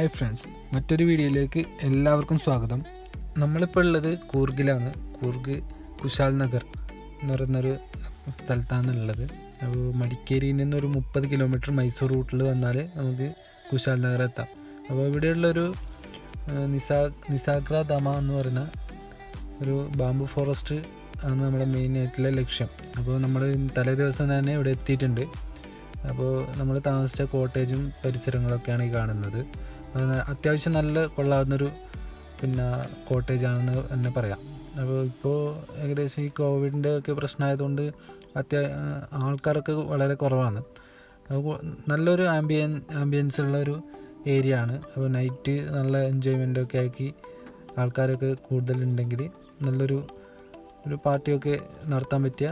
Hi friends, മറ്റൊരു വീഡിയോയിലേക്ക് എല്ലാവർക്കും സ്വാഗതം. നമ്മളിപ്പോൾ ഉള്ളത് കൂർഗിലാണ്. കൂർഗ് കുശാൽ നഗർ എന്ന് പറയുന്നൊരു സ്ഥലത്താണ് ഉള്ളത്. അപ്പോൾ മടിക്കേരിയിൽ നിന്നൊരു 30 കിലോമീറ്റർ മൈസൂർ റൂട്ടിൽ വന്നാൽ നമുക്ക് കുശാൽ നഗർ എത്താം. അപ്പോൾ ഇവിടെയുള്ളൊരു നിസാഗ്ര ധാമ എന്ന് പറയുന്ന ഒരു ബാംബു ഫോറസ്റ്റ് ആണ് നമ്മുടെ മെയിനായിട്ടുള്ള ലക്ഷ്യം. അപ്പോൾ നമ്മൾ തലേ ദിവസം തന്നെ ഇവിടെ എത്തിയിട്ടുണ്ട്. അപ്പോൾ നമ്മൾ താമസിച്ച കോട്ടേജും പരിസരങ്ങളൊക്കെയാണ് ഈ കാണുന്നത്. അത്യാവശ്യം നല്ല കൊള്ളാവുന്നൊരു കോട്ടേജാണെന്ന് തന്നെ പറയാം. അപ്പോൾ ഇപ്പോൾ ഏകദേശം ഈ കോവിഡിൻ്റെ ഒക്കെ പ്രശ്നമായതുകൊണ്ട് ആൾക്കാരൊക്കെ വളരെ കുറവാണ്. നല്ലൊരു ആംബിയൻസ് ഉള്ളൊരു ഏരിയ ആണ്. അപ്പോൾ നൈറ്റ് നല്ല എൻജോയ്മെൻ്റൊക്കെ ആക്കി ആൾക്കാരൊക്കെ കൂടുതലുണ്ടെങ്കിൽ നല്ലൊരു പാർട്ടിയൊക്കെ നടത്താൻ പറ്റിയ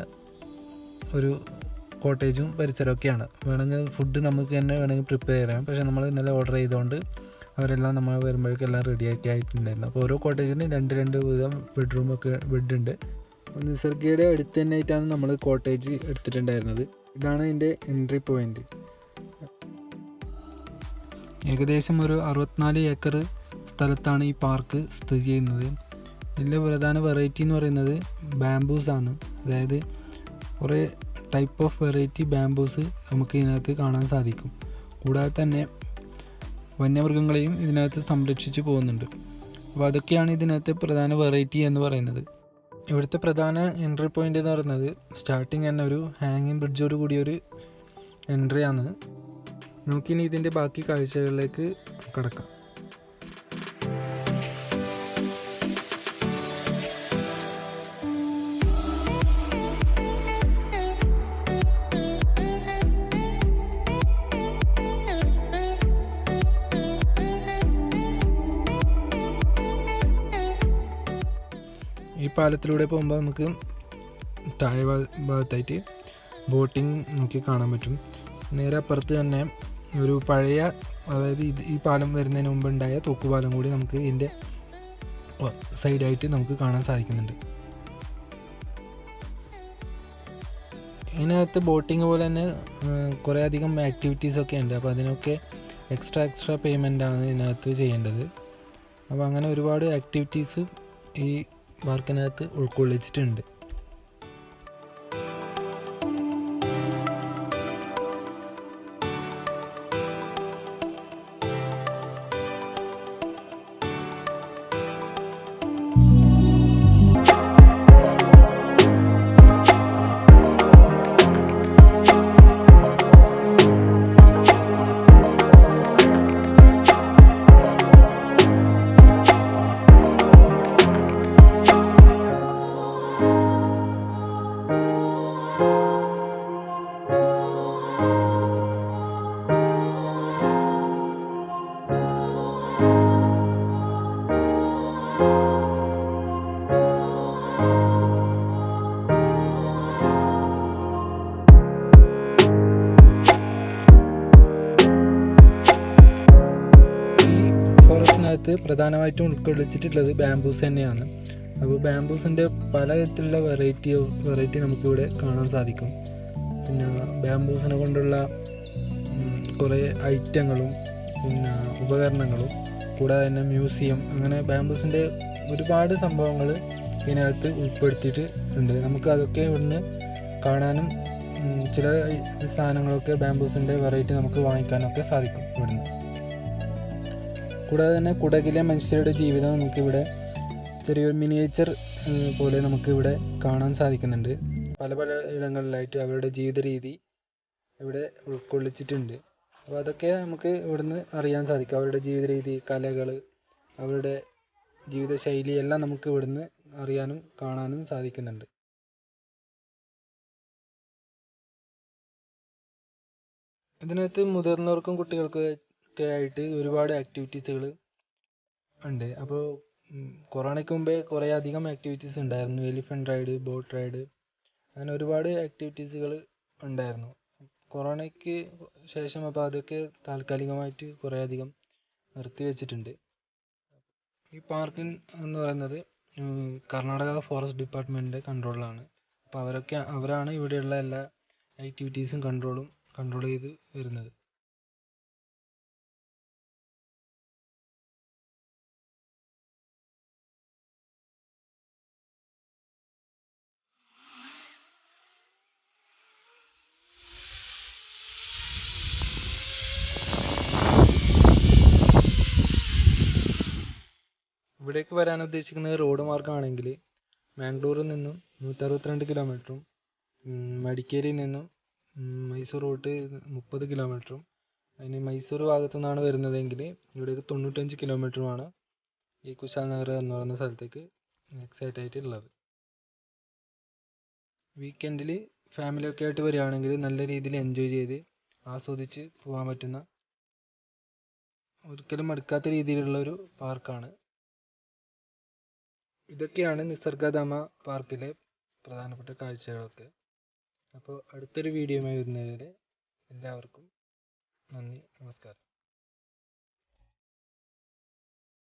ഒരു കോട്ടേജും പരിസരമൊക്കെയാണ്. വേണമെങ്കിൽ ഫുഡ് നമുക്ക് തന്നെ വേണമെങ്കിൽ പ്രിപ്പയർ ചെയ്യാം. പക്ഷേ നമ്മൾ ഇന്നലെ ഓർഡർ ചെയ്തുകൊണ്ട് അവരെല്ലാം നമ്മൾ വരുമ്പോഴേക്കെല്ലാം റെഡിയാക്കി ആയിട്ടുണ്ടായിരുന്നു. അപ്പോൾ ഓരോ കോട്ടേജിന് രണ്ട് വിധം ബെഡുണ്ട്. നിസർഗയുടെ അടുത്ത് തന്നെ ആയിട്ടാണ് നമ്മൾ കോട്ടേജ് എടുത്തിട്ടുണ്ടായിരുന്നത്. ഇതാണ് ഇതിൻ്റെ എൻട്രി പോയിൻ്റ്. ഏകദേശം ഒരു 64 ഏക്കർ സ്ഥലത്താണ് ഈ പാർക്ക് സ്ഥിതി ചെയ്യുന്നത്. ഇതിൻ്റെ പ്രധാന വെറൈറ്റി എന്ന് പറയുന്നത് ബാംബൂസ് ആണ്. അതായത് കുറേ ടൈപ്പ് ഓഫ് വെറൈറ്റി ബാംബൂസ് നമുക്ക് ഇതിനകത്ത് കാണാൻ സാധിക്കും. കൂടാതെ തന്നെ വന്യമൃഗങ്ങളെയും ഇതിനകത്ത് സംരക്ഷിച്ച് പോകുന്നുണ്ട്. അപ്പോൾ അതൊക്കെയാണ് ഇതിനകത്തെ പ്രധാന വെറൈറ്റി എന്ന് പറയുന്നത്. ഇവിടുത്തെ പ്രധാന എൻട്രി പോയിൻ്റ് എന്ന് പറയുന്നത് സ്റ്റാർട്ടിങ് തന്നെ ഒരു ഹാങ്ങിങ് ബ്രിഡ്ജോട് കൂടിയൊരു എൻട്രി ആണ്. നമുക്കിനി ഇതിൻ്റെ ബാക്കി കാഴ്ചകളിലേക്ക് കടക്കാം. ഈ പാലത്തിലൂടെ പോകുമ്പോൾ നമുക്ക് താഴെ ഭാഗത്തായിട്ട് ബോട്ടിങ് നമുക്ക് കാണാൻ പറ്റും. നേരെ അപ്പുറത്ത് തന്നെ ഒരു പഴയ, അതായത് ഈ പാലം വരുന്നതിന് മുമ്പ് ഉണ്ടായ തൂക്കുപാലം കൂടി നമുക്ക് ഇതിൻ്റെ സൈഡായിട്ട് നമുക്ക് കാണാൻ സാധിക്കുന്നുണ്ട്. ഇതിനകത്ത് ബോട്ടിങ് പോലെ തന്നെ കുറേ അധികം ആക്ടിവിറ്റീസൊക്കെ ഉണ്ട്. അപ്പോൾ അതിനൊക്കെ എക്സ്ട്രാ പേയ്മെൻ്റാണ് ഇതിനകത്ത് ചെയ്യേണ്ടത്. അപ്പോൾ അങ്ങനെ ഒരുപാട് ആക്ടിവിറ്റീസ് ഈ പാർക്കിനകത്ത് ഉൾക്കൊള്ളിച്ചിട്ടുണ്ട്. പ്രധാനമായിട്ടും ഉൾക്കൊള്ളിച്ചിട്ടുള്ളത് ബാംബൂസ് തന്നെയാണ്. അപ്പോൾ ബാംബൂസിൻ്റെ പലതരത്തിലുള്ള വെറൈറ്റി നമുക്കിവിടെ കാണാൻ സാധിക്കും. പിന്നെ ബാംബൂസിനെ കൊണ്ടുള്ള കുറേ ഐറ്റങ്ങളും ഉപകരണങ്ങളും, കൂടാതെ തന്നെ മ്യൂസിയം, അങ്ങനെ ബാംബൂസിൻ്റെ ഒരുപാട് സംഭവങ്ങൾ ഇതിനകത്ത് ഉൾപ്പെടുത്തിയിട്ട് ഉണ്ട്. നമുക്ക് അതൊക്കെ ഇവിടുന്ന് കാണാനും ചില സാധനങ്ങളൊക്കെ ബാംബൂസിൻ്റെ വെറൈറ്റി നമുക്ക് വാങ്ങിക്കാനൊക്കെ സാധിക്കും ഇവിടുന്ന്. കൂടാതെ തന്നെ കുടകിലെ മനുഷ്യരുടെ ജീവിതം നമുക്കിവിടെ ചെറിയൊരു മിനിയേച്ചർ പോലെ നമുക്കിവിടെ കാണാൻ സാധിക്കുന്നുണ്ട്. പല ഇടങ്ങളിലായിട്ട് അവരുടെ ജീവിത രീതി ഇവിടെ ഉൾക്കൊള്ളിച്ചിട്ടുണ്ട്. അപ്പോൾ അതൊക്കെ നമുക്ക് ഇവിടുന്ന് അറിയാൻ സാധിക്കും. അവരുടെ ജീവിത രീതി, കലകൾ, അവരുടെ ജീവിതശൈലി എല്ലാം നമുക്ക് ഇവിടുന്ന് അറിയാനും കാണാനും സാധിക്കുന്നുണ്ട്. ഇതിനകത്ത് മുതിർന്നവർക്കും കുട്ടികൾക്കും ഒക്കെ ആയിട്ട് ഒരുപാട് ആക്ടിവിറ്റീസുകൾ ഉണ്ട്. അപ്പോൾ കൊറോണയ്ക്ക് മുമ്പേ കുറേ അധികം ആക്ടിവിറ്റീസ് ഉണ്ടായിരുന്നു. എലിഫൻ്റ് റൈഡ്, ബോട്ട് റൈഡ്, അങ്ങനെ ഒരുപാട് ആക്ടിവിറ്റീസുകൾ ഉണ്ടായിരുന്നു. കൊറോണയ്ക്ക് ശേഷം അപ്പോൾ അതൊക്കെ താൽക്കാലികമായിട്ട് കുറേ അധികം നിർത്തിവെച്ചിട്ടുണ്ട്. ഈ പാർക്ക് എന്ന് പറയുന്നത് കർണാടക ഫോറസ്റ്റ് ഡിപ്പാർട്ട്മെൻറ്റിൻ്റെ കൺട്രോളിലാണ്. അപ്പോൾ അവരാണ് ഇവിടെയുള്ള എല്ലാ ആക്ടിവിറ്റീസും കൺട്രോൾ ചെയ്ത് വരുന്നത്. ഇവിടേക്ക് വരാൻ ഉദ്ദേശിക്കുന്നത് റോഡ് മാർഗ്ഗമാണെങ്കിൽ മാംഗ്ലൂരിൽ നിന്നും 162 കിലോമീറ്ററും മടിക്കേരിയിൽ നിന്നും മൈസൂർ റൂട്ട് 30 കിലോമീറ്ററും അതിന് മൈസൂർ ഭാഗത്തു നിന്നാണ് വരുന്നതെങ്കിൽ ഇവിടേക്ക് 95 കിലോമീറ്ററുമാണ് ഈ കുശാൽ നഗർ എന്ന് പറയുന്ന സ്ഥലത്തേക്ക് എക്സാക്റ്റ് ആയിട്ട് ഉള്ളത്. വീക്കെൻഡിൽ ഫാമിലിയൊക്കെ ആയിട്ട് വരികയാണെങ്കിൽ നല്ല രീതിയിൽ എൻജോയ് ചെയ്ത് ആസ്വദിച്ച് പോകാൻ പറ്റുന്ന ഒരിക്കലും മടുക്കാത്ത രീതിയിലുള്ള ഒരു പാർക്കാണ്. ഇതൊക്കെയാണ് നിസർഗധാമ പാർക്കിലെ പ്രധാനപ്പെട്ട കാഴ്ചകളൊക്കെ. അപ്പോൾ അടുത്തൊരു വീഡിയോയുമായി വരുന്നതുവരെ എല്ലാവർക്കും നന്ദി, നമസ്കാരം.